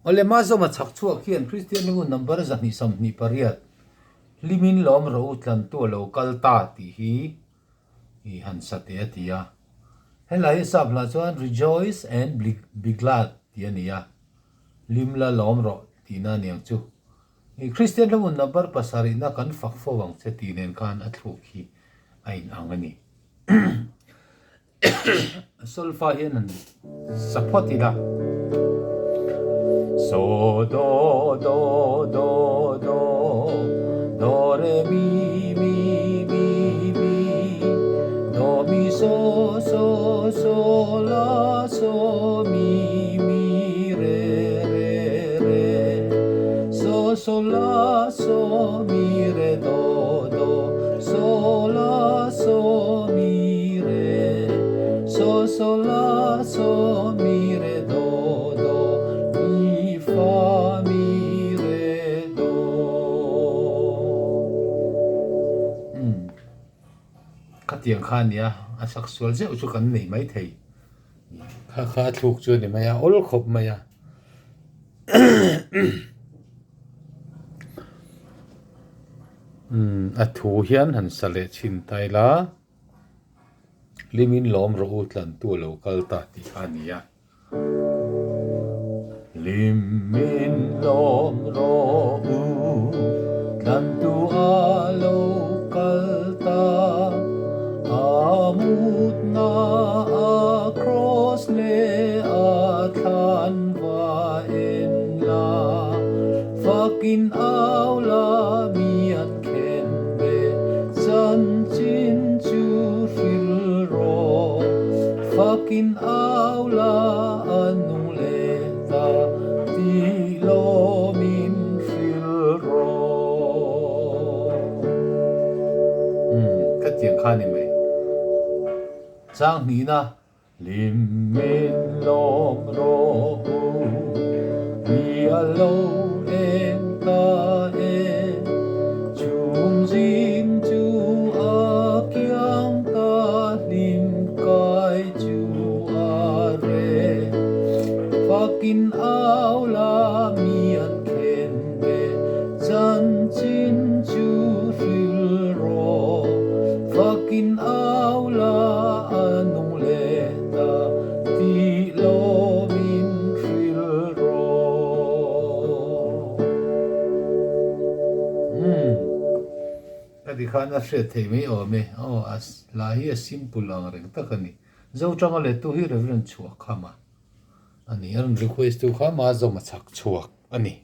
ole ma zo ma chak chuak hian Christian lu number zani sam ni pariat Hlimin lawm rawh Tlantu local ta ti hi han sate atia helai sabla chuan rejoice and be glad ti ania limla lawm rawh ti na niang chu Christian lu number pasari na kan fak fo wang che ti nen kan athuk hi ain angani solfa hian an support ila so do do do do do re mi mi mi mi do mi so so so la so mi mi re re re so so la so mi re do do so la so mi re so so la so mi re do do mi fa mi re do katiang khan ya asak sual je uchu kan nei mai thei kha thuk chu ni maya ol khop maya thu hian han sale chin tai la Hlimin lawm rawh Tlantu local ta ti ania Hlimin lawm rawh Tlantu a local ta amut na a cross le a than va en la fakin aula miat ken be chan chin chu fil ro fakin aula anung le ta ti lo min fil ro katiang khani mai sang ni na Hlimin lawm rawh mi alo en ta en chung jing chu a kyang ta hlim kai chu a re fakin aula mi an ken be chan chin chu fil ro fakin aula anung le ta ti lo min fil ro kadi khana hre thei mai ome as la hi a simple ang reng takani zo changa le tu hi reverend chuak khama ani an request tu khama zo ma chak chuak ani